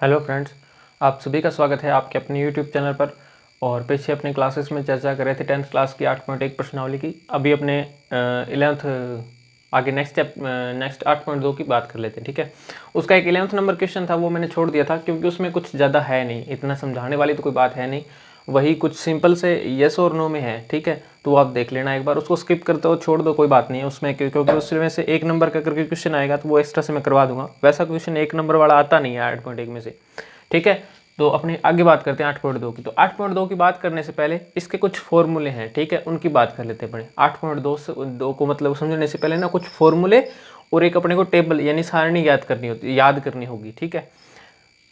Hello friends, आप सभी का स्वागत है आपके अपने यूट्यूब चैनल पर। और पीछे अपने क्लासेस में चर्चा कर रहे थे 10th क्लास की 8.1 प्रश्नावली की। अभी अपने 11th आगे नेक्स्ट 8.2 की बात कर लेते हैं। ठीक है, उसका एक 11th नंबर क्वेश्चन था, वो मैंने छोड़ दिया था क्योंकि उसमें कुछ ज़्यादा है नहीं, इतना समझाने वाली तो कोई बात है नहीं। वही कुछ सिंपल से येस और नो में है। ठीक है, तो आप देख लेना एक बार, उसको स्किप करते हो छोड़ दो कोई बात नहीं है उसमें, क्योंकि उसमें से 1 नंबर का करके क्वेश्चन आएगा तो वो एक्स्ट्रा से मैं करवा दूंगा। वैसा क्वेश्चन 1 नंबर वाला आता नहीं है 8.1 में से। ठीक है, तो अपने आगे बात करते हैं 8.2 की। तो 8.2 की बात करने से पहले इसके कुछ फॉर्मूले हैं, ठीक है, उनकी बात कर लेते हैं अपने। 8.2 से 2 को मतलब समझने से पहले ना कुछ फॉर्मूले और एक अपने को टेबल यानी सारणी याद करनी होगी। ठीक है,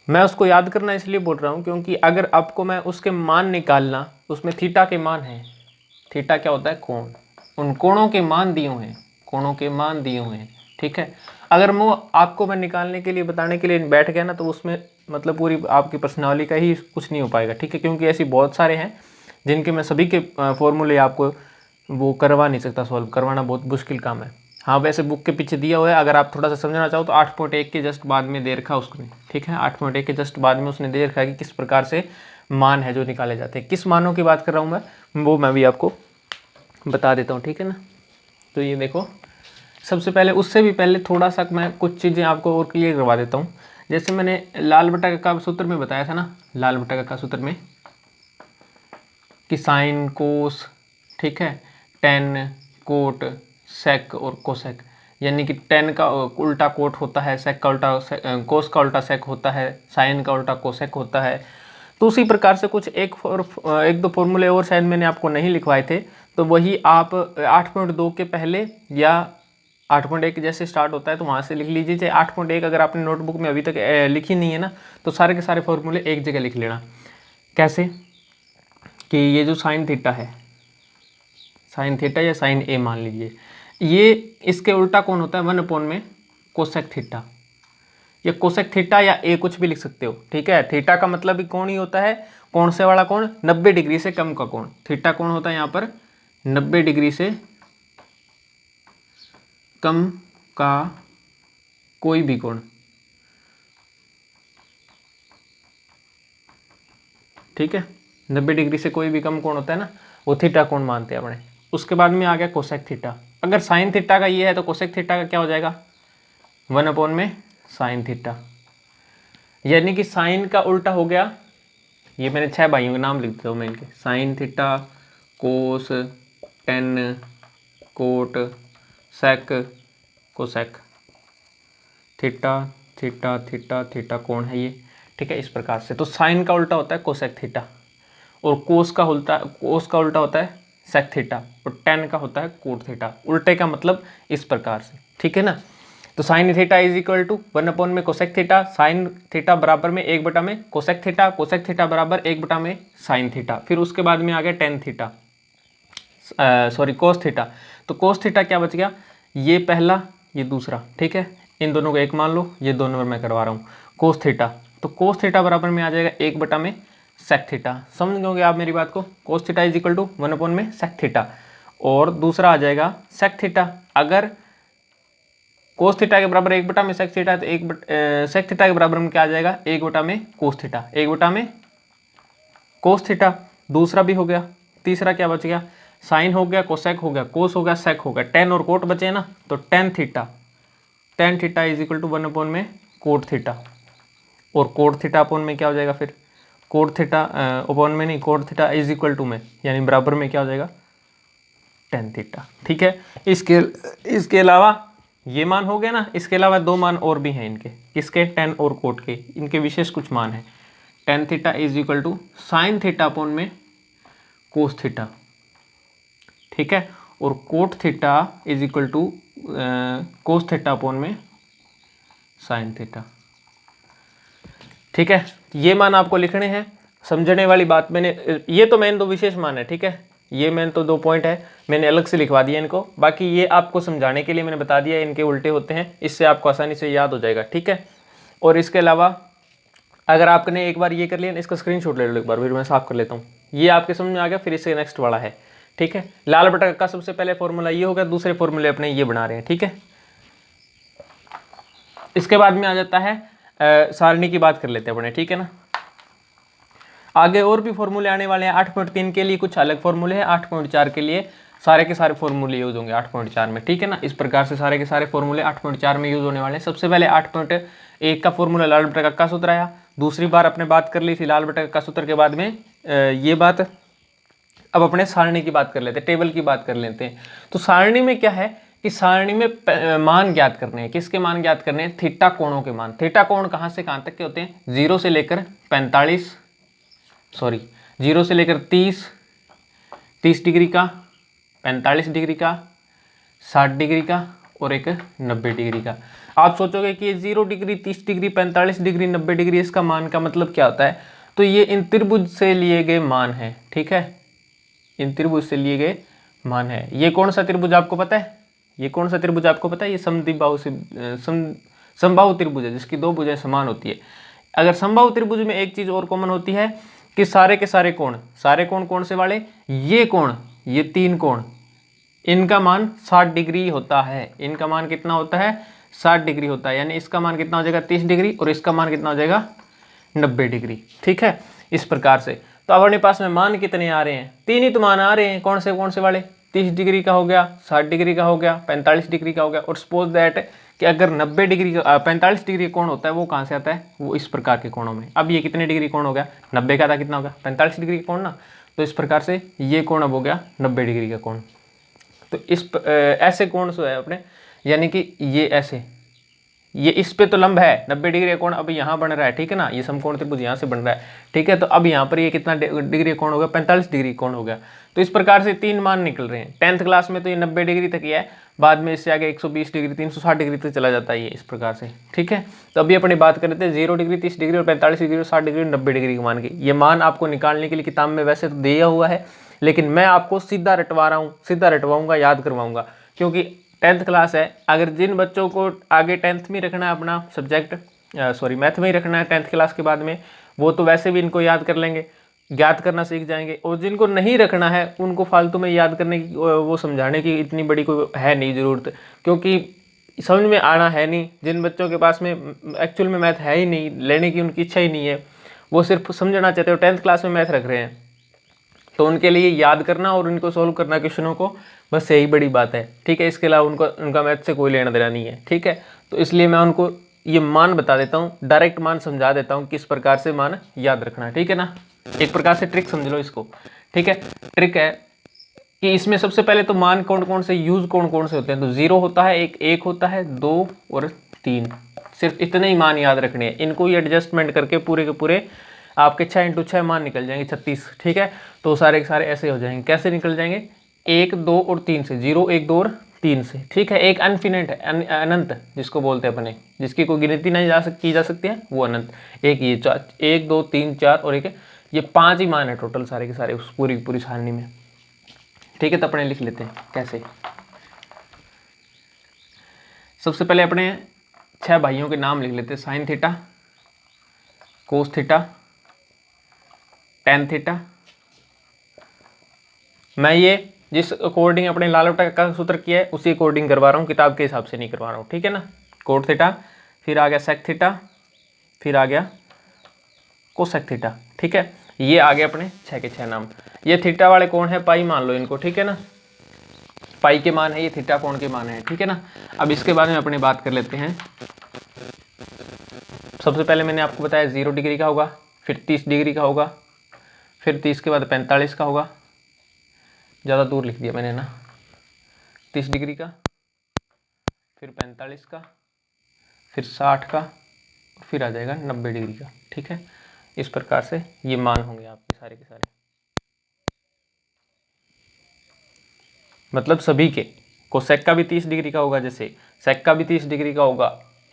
मैं उसको याद करना इसलिए बोल रहा हूँ क्योंकि अगर आपको मैं उसके मान निकालना, उसमें थीटा के मान है। थीटा क्या होता है? कोण। उन कोणों के मान दिए हुए हैं, कोणों के मान दिए हुए हैं। ठीक है, अगर वो आपको मैं निकालने के लिए बताने के लिए बैठ गया ना तो उसमें मतलब पूरी आपकी प्रश्नावली का ही कुछ नहीं हो पाएगा। ठीक है, क्योंकि ऐसी बहुत सारे हैं जिनके मैं सभी के फॉर्मूले आपको वो करवा नहीं सकता, सॉल्व करवाना बहुत मुश्किल काम है। हाँ, वैसे बुक के पीछे दिया हुआ है, अगर आप थोड़ा सा समझना चाहो तो 8.1 के जस्ट बाद में दे रखा उसने। ठीक है, 8.1 के जस्ट बाद में उसने दे रखा है कि किस प्रकार से मान है जो निकाले जाते हैं। किस मानों की बात कर रहा हूँ मैं, वो मैं भी आपको बता देता हूँ। ठीक है ना, तो ये देखो, सबसे पहले उससे भी पहले थोड़ा सा मैं कुछ चीज़ें आपको और क्लियर करवा देता हूँ। जैसे मैंने लाल बटा का सूत्र में बताया था ना, लाल बटा का सूत्र में कि साइन कोस, ठीक है, टेन कोट सेक और कोसेक, यानी कि टेन का उल्टा कोट होता है, सेक का उल्टा कोस का उल्टा सेक होता है, साइन का उल्टा कोसेक होता है। तो उसी प्रकार से कुछ एक दो फॉर्मूले और शायद मैंने आपको नहीं लिखवाए थे, तो वही आप 8.2 के पहले या 8.1 जैसे स्टार्ट होता है तो वहाँ से लिख लीजिए। चाहे 8.1 अगर आपने नोटबुक में अभी तक लिखी नहीं है ना, तो सारे के सारे फॉर्मूले एक जगह लिख लेना। कैसे कि ये जो साइन थीटा है, साइन थीटा या साइन ए मान लीजिए, ये इसके उल्टा कौन होता है? 1 में कोसेक थीटा, या कोसेक थीटा या ए कुछ भी लिख सकते हो। ठीक है, थीटा का मतलब भी कोण ही होता है, कोण से वाला कोण, 90 डिग्री से कम का कोण। थीटा कोण होता है यहाँ पर 90 डिग्री से कम का कोई भी कोण। ठीक है, 90 डिग्री से कोई भी कम कोण होता है ना, वो थीटा कोण मानते हैं अपने। उसके बाद में आ गया कोसेक थीटा। अगर साइन थीटा का ये है तो कोसेक थीटा का क्या हो जाएगा? 1 में साइन थीटा, यानी कि साइन का उल्टा हो गया, ये मैंने 6 भाइयों के नाम लिख देता हूँ मैं इनके, sine theta, cos, tan, cot, sec, cosec, theta theta theta theta कोण है ये। ठीक है, इस प्रकार से। तो साइन का उल्टा होता है कोसेक थीटा, और कोस का उल्टा होता है सेक थीटा, और टेन का होता है कोट थीटा। उल्टे का मतलब इस प्रकार से। ठीक है ना, तो sine theta is equal to 1 में कोसेक थीटा, साइन थीटा बराबर में 1 में कोसेक थीटा, कोसेक थीटा बराबर 1 में साइन थीटा। फिर उसके बाद में आ गया tan theta, sorry cos theta. तो कोस थीटा क्या बच गया? ये पहला, ये दूसरा। ठीक है, इन दोनों को एक मान लो, ये 2 नंबर मैं करवा रहा हूँ। कोस थीटा, तो कोस थीटा बराबर में आ जाएगा 1 में सेक थीटा। समझ गए आप मेरी बात को? Cos theta is equal to 1 में सेक थीटा। और दूसरा आ जाएगा सेक थीटा। अगर कोस थीटा के बराबर 1 में सेक थीटा, तो सेक थीटा के बराबर में क्या आ जाएगा? 1 में कोस थीटा, 1 में कोस थीटा। दूसरा भी हो गया। तीसरा क्या बच गया? साइन हो गया, कोसेक हो गया, कोस हो गया, सेक हो गया, टेन और कोट बचे ना, तो tan theta is equal to 1 में कोट थीटा। और कोट थीटा अपोन में क्या हो जाएगा फिर? कोट थीटा अपोन में नहीं, cot theta is equal to में, यानी बराबर में क्या हो जाएगा? Tan theta. ठीक है, इसके अलावा ये मान हो गया ना, इसके अलावा 2 मान और भी हैं इनके, किसके? टेन और कोट के। इनके विशेष कुछ मान है। Tan theta is equal to sine theta upon में कोस थीटा। ठीक है, और cot theta is equal to cos theta upon में साइन थीटा। ठीक है, ये मान आपको लिखने हैं। समझने वाली बात मैंने, ये तो मेन 2 विशेष मान है। ठीक है, ये मेन तो 2 पॉइंट है, मैंने अलग से लिखवा दिया इनको। बाकी ये आपको समझाने के लिए मैंने बता दिया, इनके उल्टे होते हैं, इससे आपको आसानी से याद हो जाएगा। ठीक है, और इसके अलावा अगर आपने एक बार ये कर लिया, इसका स्क्रीनशॉट ले लो एक बार, फिर मैं साफ कर लेता हूँ। ये आपके समझ में आ गया, फिर इससे नेक्स्ट वाला है। ठीक है, लाल बटा का सबसे पहले फॉर्मूला ये हो गया, दूसरे फॉर्मूले अपने ये बना रहे हैं। ठीक है, इसके बाद में आ जाता है सारणी की बात कर लेते हैं अपने, ठीक है ना। आगे और भी फॉर्मूले आने वाले हैं। 8.3 के लिए कुछ अलग फॉर्मूले हैं, 8.4 के लिए सारे के सारे फॉर्मूले यूज होंगे 8.4 में, ठीक है ना। इस प्रकार से सारे के सारे फॉर्मूले 8.4 में यूज होने वाले हैं। सबसे पहले 8.1 का फॉर्मूला लाल बटा का सूत्र आया। दूसरी बार अपने बात कर ली थी लाल बटा का सूत्र के बाद में ये बात। अब अपने सारणी की बात कर लेते हैं, टेबल की बात कर लेते हैं। तो सारणी में क्या है कि सारणी में मान ज्ञात करने हैं। किसके मान ज्ञात करने हैं? थीटा कोणों के मान। थीटा कोण कहाँ से कहाँ तक के होते हैं? 0 से लेकर 30 डिग्री का, 45 डिग्री का, 60 डिग्री का और एक 90 डिग्री का। आप सोचोगे कि ये 0 डिग्री, 30 डिग्री, 45 डिग्री, 90 डिग्री, इसका मान का मतलब क्या होता है? तो ये इन त्रिभुज से लिए गए मान है, ठीक है। इन त्रिभुज से लिए गए मान है। ये कौन सा त्रिभुज आपको पता है? ये कौन सा त्रिभुज आपको पता है? ये समद्विबाहु से समबाहु त्रिभुज है, जिसकी दो भुजाएं समान होती है। अगर समबाहु त्रिभुज में एक चीज और कॉमन होती है कि सारे के सारे कोण कौन से वाले? ये कोण, ये 3 कोण, इनका मान 60 डिग्री होता है। इनका मान कितना होता है? 60 डिग्री होता है। यानी इसका मान कितना हो जाएगा? 30 डिग्री और इसका मान कितना हो जाएगा? 90 डिग्री, ठीक है। इस प्रकार से तो अब अपने पास में मान कितने आ रहे हैं? 3 ही तो मान आ रहे हैं। कौन से वाले? 30 डिग्री का हो गया, 60 डिग्री का हो गया, 45 डिग्री का हो गया। और सपोज दैट कि अगर 90 डिग्री का 45 डिग्री कोण होता है, वो कहाँ से आता है? वो इस प्रकार के कोणों में। अब ये कितने डिग्री कोण हो गया? 90 का था, कितना होगा? 45 डिग्री का कोण ना। तो इस प्रकार से ये कोण अब हो गया 90 डिग्री का कोण। तो इस ऐसे कोण जो है अपने, यानी कि ये ऐसे, ये इस पे तो लंब है 90 डिग्री का कोण अब यहाँ बन रहा है, ठीक है ना। ये समकोण त्रिभुज यहाँ से बन रहा है, ठीक है। तो अब यहाँ पर ये कितना डिग्री कोण हो गया? 45 डिग्री कोण हो गया। तो इस प्रकार से 3 मान निकल रहे हैं। 10th क्लास में तो ये 90 डिग्री तक ही है, बाद में इससे आगे 120 डिग्री, 360 डिग्री तक चला जाता है ये, इस प्रकार से, ठीक है। तो अभी अपनी बात कर लेते हैं 0 डिग्री, 30 डिग्री और 45 डिग्री और 60 डिग्री, 90 डिग्री के मान के। ये मान आपको निकालने के लिए किताब में वैसे तो दिया हुआ है, लेकिन मैं आपको सीधा रटवा रहा हूँ, सीधा रटवाऊंगा, याद करवाऊंगा। क्योंकि 10th क्लास है, अगर जिन बच्चों को आगे 10th में रखना है अपना सब्जेक्ट, मैथ में ही रखना है 10th क्लास के बाद में, वो तो वैसे भी इनको याद कर लेंगे, याद करना सीख जाएंगे। और जिनको नहीं रखना है उनको फालतू में याद करने की, वो समझाने की इतनी बड़ी कोई है नहीं ज़रूरत, क्योंकि समझ में आना है नहीं। जिन बच्चों के पास में एक्चुअल में मैथ है ही नहीं, लेने की उनकी इच्छा ही नहीं है, वो सिर्फ समझना चाहते हो, 10th क्लास में मैथ रख रहे हैं, तो उनके लिए याद करना और उनको सोल्व करना क्वेश्चनों को, बस यही बड़ी बात है, ठीक है। इसके अलावा उनका मैथ से कोई लेना देना नहीं है, ठीक है। तो इसलिए मैं उनको ये मान बता देता हूँ, डायरेक्ट मान समझा देता हूँ किस प्रकार से मान याद रखना है, ठीक है ना। एक प्रकार से ट्रिक समझ लो इसको, ठीक है। ट्रिक है कि इसमें सबसे पहले तो मान कौन से यूज कौन से होते हैं? तो 0 होता है, एक होता है, 2 और 3, सिर्फ इतने ही मान याद रखने हैं। इनको ही एडजस्टमेंट करके पूरे के पूरे आपके 6 × 6 मान निकल जाएंगे, 36, ठीक है। तो सारे के सारे ऐसे हो जाएंगे। कैसे निकल जाएंगे? 1, 2 और 3 से, 0, 1, 2 और 3 से, ठीक है। एक अनफिनिट है, अनंत जिसको बोलते हैं अपने, जिसकी कोई गिनती नहीं की जा सकती है, वो अनंत। एक ये 1, 2, 3, 4 और एक ये 5 ही मान है टोटल सारे के सारे उस पूरी सारणी में, ठीक है। तो अपने लिख लेते हैं कैसे। सबसे पहले अपने 6 भाइयों के नाम लिख लेते हैं। Sign theta, cos theta, tan theta. मैं ये जिस अकॉर्डिंग अपने लाल बटा का सूत्र किया है उसी अकॉर्डिंग करवा रहा हूँ, किताब के हिसाब से नहीं करवा रहा हूँ, ठीक है ना। कोट थीटा, फिर आ गया सेक थीटा, फिर आ गया कोसेक थीटा, ठीक है। ये आ गए अपने 6 के 6 नाम। ये थीटा वाले कौन है? पाई मान लो इनको, ठीक है ना। पाई के मान है, ये थीटा कोण के मान है, ठीक है ना। अब इसके बारे में अपनी बात कर लेते हैं। सबसे पहले मैंने आपको बताया 0 डिग्री का होगा, फिर 30 डिग्री का होगा, फिर 30 के बाद 45 का होगा, ज़्यादा दूर लिख दिया मैंने ना, 30 डिग्री का, फिर 45 का, फिर 60 का, फिर आ जाएगा 90 डिग्री का, ठीक है। इस प्रकार से ये मान होंगे आपके सारे के सारे, मतलब सभी के। कोसेक का भी 30 डिग्री का होगा, जैसे सेक का भी 30 डिग्री का होगा,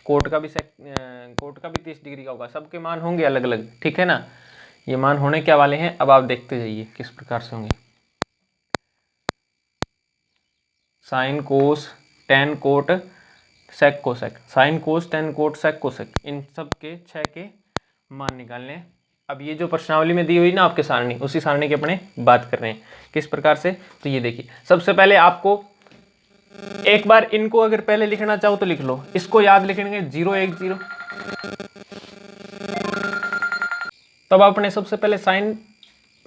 कोट का भी 30 डिग्री का होगा, सबके मान होंगे अलग अलग, ठीक है ना। ये मान होने क्या वाले हैं अब आप देखते जाइए किस प्रकार से होंगे। Sine cos tan cot sec cosec, sine cos tan cot sec cosec, इन सब के 6 के मान निकालने। अब ये जो प्रश्नावली में दी हुई ना आपके सारणी, उसी सारणी की अपने बात कर रहे हैं किस प्रकार से। तो ये देखिए, सबसे पहले आपको एक बार इनको अगर पहले लिखना चाहो तो लिख लो, इसको याद लिखेंगे 0, 1, 0, तब आपने सबसे पहले साइन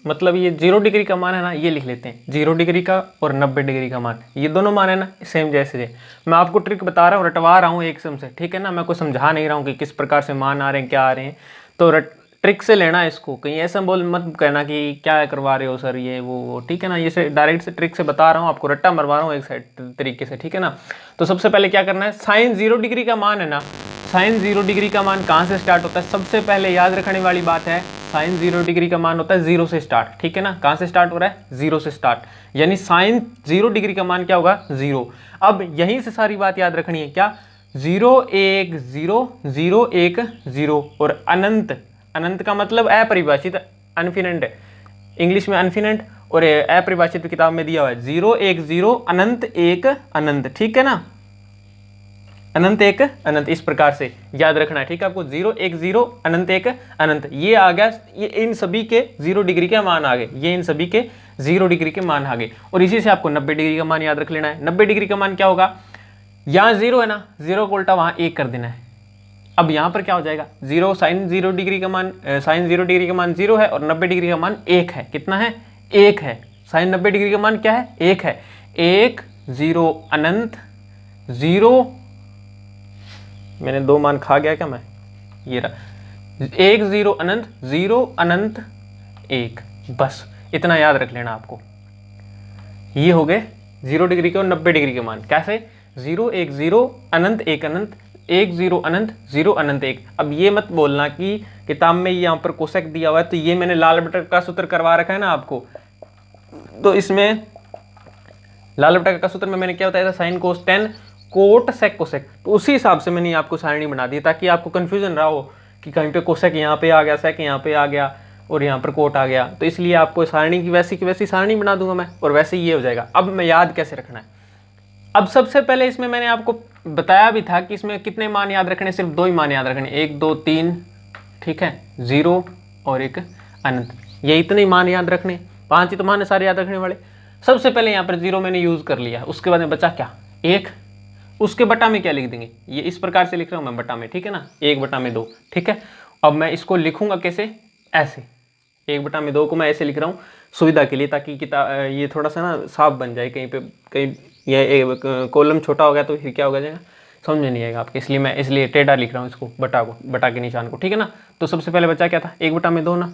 मतलब ये 0 डिग्री का मान है ना, ये लिख लेते हैं 0 डिग्री का और 90 डिग्री का मान, ये दोनों मान है ना सेम जैसे है। मैं आपको ट्रिक बता रहा हूँ, रटवा रहा हूँ एक सम से, ठीक है ना, मैं कोई समझा नहीं रहा हूँ कि किस प्रकार से मान आ रहे हैं क्या आ रहे हैं, तो ट्रिक से लेना है इसको, कहीं ऐसा बोल मत कहना कि क्या करवा रहे हो सर ये वो, ठीक है ना, ये से डायरेक्ट से ट्रिक से बता रहा हूँ आपको, रट्टा मरवा रहा हूँ एक साइड तरीके से, ठीक है ना। तो सबसे पहले क्या करना है, साइन 0 डिग्री का मान है ना, साइन 0 डिग्री का मान कहाँ से स्टार्ट होता है, सबसे पहले याद रखने वाली बात है, साइन 0 डिग्री का मान होता है 0 से स्टार्ट, ठीक है ना, कहाँ से स्टार्ट हो रहा है 0 से स्टार्ट, यानी साइन 0 डिग्री का मान क्या होगा 0। अब यहीं से सारी बात याद रखनी है, क्या 0 1 0 0 1 0 और अनंत, अनंत का मतलब अपरिभाषित, अनफिनिट इंग्लिश में अनफिनिट, और अपरिभाषित किताब में दिया हुआ है 0 1 0 अनंत 1 अनंत, ठीक है ना, अनंत 1 अनंत, इस प्रकार से याद रखना है, ठीक है आपको 0 1 0 अनंत 1 अनंत, ये आ गया, ये इन सभी के 0 डिग्री के मान आ गए, ये इन सभी के 0 डिग्री के मान आ गए। और इसी से आपको 90 डिग्री का मान याद रख लेना है। 90 डिग्री का मान क्या होगा, यहाँ 0 है ना, 0 को उल्टा वहाँ 1 कर देना है। अब यहाँ पर क्या हो जाएगा, 0 साइन 0 डिग्री का मान, साइन 0 डिग्री का मान 0 है और 90 डिग्री का मान 1 है, कितना है 1 है, साइन 90 डिग्री का मान क्या है 1 है, 1 0 अनंत 0, मैंने 2 मान खा गया क्या मैं, ये रहा 1 0 अनंत 0 अनंत 1, बस इतना याद रख लेना आपको। ये हो गए 0 डिग्री के और 90 डिग्री के मान, कैसे 0 1 0 अनंत 1 अनंत 1 0 अनंत 0 अनंत 1। अब ये मत बोलना कि किताब में यहाँ पर कोसेक दिया हुआ है तो ये मैंने लाल बटा का सूत्र करवा रखा है ना आपको, तो इसमें लाल बटा का सूत्र में मैंने क्या बताया था, sine cos tan cot sec cosec, तो उसी हिसाब से मैंने आपको सारणी बना दी ताकि आपको कंफ्यूजन रहा हो कि कहीं पे कोसेक यहाँ पे आ गया, सेक यहाँ पे आ गया और यहाँ पर कोट आ गया, तो इसलिए आपको सारणी की वैसी सारणी बना दूंगा मैं और वैसे ये हो जाएगा। अब मैं याद कैसे रखना है, अब सबसे पहले इसमें मैंने आपको बताया भी था कि इसमें कितने मान याद रखने, सिर्फ 2 ही मान याद रखने, 1 2 3, ठीक है, 0 और 1 अनंत, ये इतने ही मान याद रखने, 5 ही तो मान है सारे याद रखने वाले। सबसे पहले यहाँ पर 0 मैंने यूज कर लिया, उसके बाद में बचा क्या 1, उसके बटा में क्या लिख देंगे, ये इस प्रकार से लिख रहा हूं मैं बटा में, ठीक है ना, 1 बटा में 2, ठीक है। अब मैं इसको लिखूंगा कैसे, ऐसे 1 बटा में 2 को मैं ऐसे लिख रहा हूँ सुविधा के लिए, ताकि किताब ये थोड़ा सा ना साफ बन जाए, कहीं पे कहीं ये कॉलम छोटा हो गया तो फिर क्या हो जाएगा समझ में नहीं आएगा आपके, इसलिए मैं इसलिए टेढ़ा लिख रहा हूँ इसको, बटा को, बटा के निशान को, ठीक है ना। तो सबसे पहले बचा क्या था 1 बटा में 2 ना,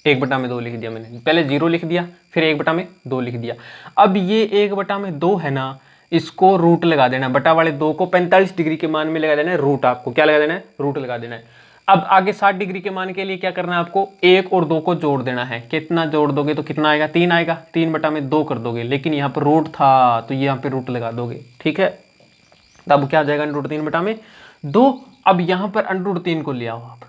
1 बटा में 2 लिख दिया मैंने, पहले 0 लिख दिया फिर 1 बटा में 2 लिख दिया। अब ये 1 बटा में 2 है ना, इसको रूट लगा देना, बटा वाले 2 को 45 डिग्री के मान में लगा देना है रूट, आपको क्या लगा देना है रूट लगा देना है। अब आगे 60 डिग्री के मान के लिए क्या करना है आपको, 1 और 2 को जोड़ देना है, कितना जोड़ दोगे तो कितना आएगा 3 आएगा, 3 बटा में 2 कर दोगे, लेकिन यहाँ पर रूट था तो यहाँ पे रूट लगा दोगे, ठीक है। तब क्या आ जाएगा √3 बटा में 2। अब यहाँ पर √3 को ले आओ आप,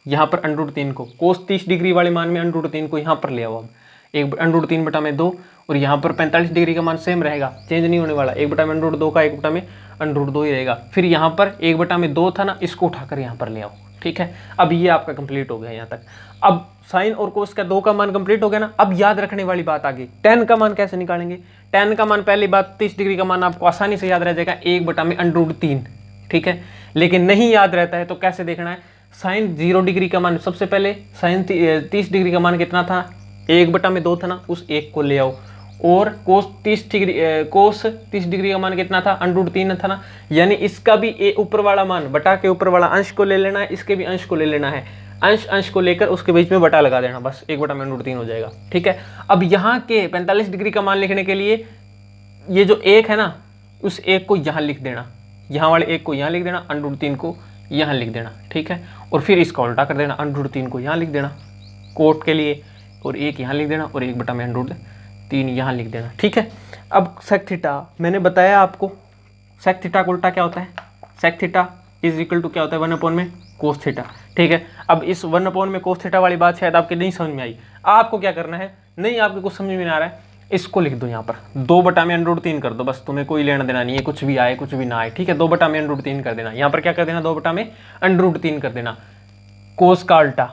यहाँ पर √3 को कोस 30 डिग्री वाले मान में √3 को यहाँ पर ले आओ, अब एक √3 बटा में 2 और यहाँ पर 45 डिग्री का मान सेम रहेगा, चेंज नहीं होने वाला, 1 बटा में √2 का 1 बटा में √2 ही रहेगा। फिर यहाँ पर 1 बटा में 2 था ना, इसको उठाकर यहाँ पर ले आओ, ठीक है। अब ये आपका कंप्लीट हो गया यहाँ तक। अब साइन और कोस का 2 का मान कंप्लीट हो गया ना। अब याद रखने वाली बात आ गई, tan का मान कैसे निकालेंगे। tan का मान पहली बात 30 डिग्री का मान आपको आसानी से याद रह जाएगा 1 बटा में √3, ठीक है। लेकिन नहीं याद रहता है तो कैसे देखना है, साइन 0 डिग्री का मान, सबसे पहले साइन 30 डिग्री का मान कितना था 1 बटा में 2 था ना, उस 1 को ले आओ। और कोस 30 डिग्री का मान कितना था √3 था ना, यानी इसका भी ऊपर वाला मान बटा के ऊपर वाला अंश को ले लेना है, इसके भी अंश को ले लेना है, अंश को लेकर उसके बीच में बटा लगा देना, बस 1 बटा में √3 हो जाएगा, ठीक है। अब यहाँ के 45 डिग्री का मान लिखने के लिए ये जो 1 है ना, उस 1 को यहाँ लिख देना, यहाँ वाले 1 को यहाँ लिख देना, √3 को यहाँ लिख देना, ठीक है। और फिर इसका उल्टा कर देना, √3 को यहाँ लिख देना कोट के लिए, और 1 यहाँ लिख देना और 1 बटा में √3 यहाँ लिख देना, ठीक है। अब सेक थीटा मैंने बताया आपको, सेक थीटा का उल्टा क्या होता है, sec theta is equal to क्या होता है 1 में कोस थीटा, ठीक है। अब इस 1 में कोस थीटा वाली बात शायद आपके नहीं समझ में आई, आपको क्या करना है, नहीं आपको कुछ समझ में नहीं आ रहा है, इसको लिख दो यहाँ पर 2 बटा में √3 कर दो, बस तुम्हें कोई लेना देना नहीं है, कुछ भी आए कुछ भी ना आए, ठीक है। 2 बटा में √3 कर देना, यहाँ पर क्या कर देना 2 बटा में √3 कर देना, कोस का उल्टा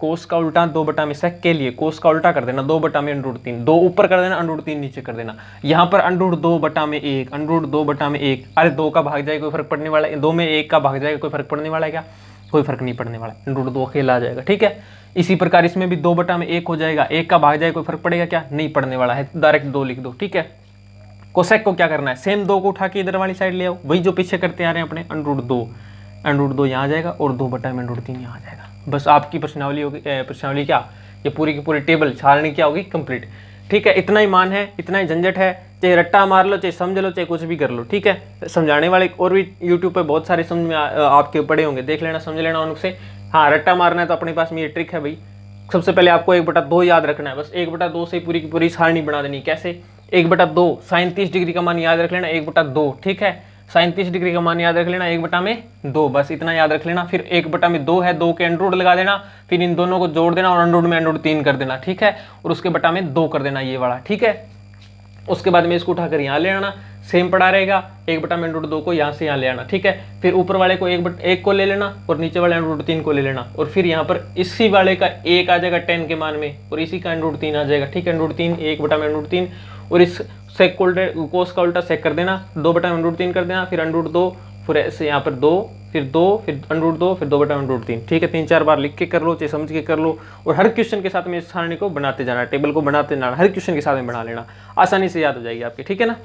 कोस का उल्टा 2/में सेक के लिए कोस का उल्टा कर देना 2/में √3, 2 ऊपर कर देना √3 नीचे कर देना। यहाँ पर √2/1, √2/1, अरे 2 का भाग जाएगा कोई फर्क पड़ने वाला है, 2 में 1 का भाग जाएगा कोई फर्क पड़ने वाला है क्या? कोई फर्क नहीं पड़ने वाला, √2 अकेला आ जाएगा। ठीक है, इसी प्रकार इसमें भी 2/1 हो जाएगा, 1 का भाग जाएगा कोई फर्क पड़ेगा क्या? नहीं पड़ने वाला है, डायरेक्ट 2 लिख दो। ठीक है, कोसेक को क्या करना है, सेम 2 को उठा के इधर वाली साइड ले आओ, वही जो पीछे करते आ रहे हैं अपने, √2 यहाँ आ जाएगा और 2/√3 यहाँ आ जाएगा। बस आपकी प्रश्नावली होगी, प्रश्नावली क्या, ये पूरी की पूरी टेबल सारणी क्या होगी, कंप्लीट। ठीक है, इतना ही मान है, इतना ही झंझट है, चाहे रट्टा मार लो, चाहे समझ लो, चाहे कुछ भी कर लो। ठीक है, समझाने वाले और भी यूट्यूब पे बहुत सारे समझ में आपके पड़े होंगे, देख लेना, समझ लेना उनसे। हाँ, रट्टा मारना है तो अपने पास में ये ट्रिक है भाई। सबसे पहले आपको 1/2 याद रखना है, बस 1/2 से पूरी की पूरी सारणी बना देनी। कैसे? 1/2 sin 30 डिग्री का मान याद रख लेना 1/2। ठीक है, sin 30 डिग्री का मान याद रख लेना 1/2, बस इतना याद रख लेना। फिर 1/2 है, 2 के अंडर लगा देना, फिर इन दोनों को जोड़ देना और अंडर में √3 कर देना। ठीक है, और उसके बटा में 2 कर देना ये वाला। ठीक है, उसके बाद में इसको उठाकर यहाँ ले आना, सेम पड़ा रहेगा, 1/2 को यहाँ से यहाँ ले आना। ठीक है, फिर ऊपर वाले को 1 को ले लेना और नीचे वाले √3 को ले लेना, और फिर यहाँ पर इसी वाले का 1 आ जाएगा 10 के मान में और इसी का √3 आ जाएगा। ठीक है, √3 1/√3 और इस सेक कोस का उल्टा सेक कर देना, 2/√3 कर देना, फिर √2, फिर ऐसे यहाँ पर 2, फिर √2, फिर 2/√3। ठीक है, 3-4 बार लिख के कर लो, चाहे समझ के कर लो, और हर क्वेश्चन के साथ में इस सारणी को बनाते जाना, टेबल को बनाते जाना, हर क्वेश्चन के साथ में बना लेना, आसानी से याद हो जाएगी आपकी। ठीक है ना।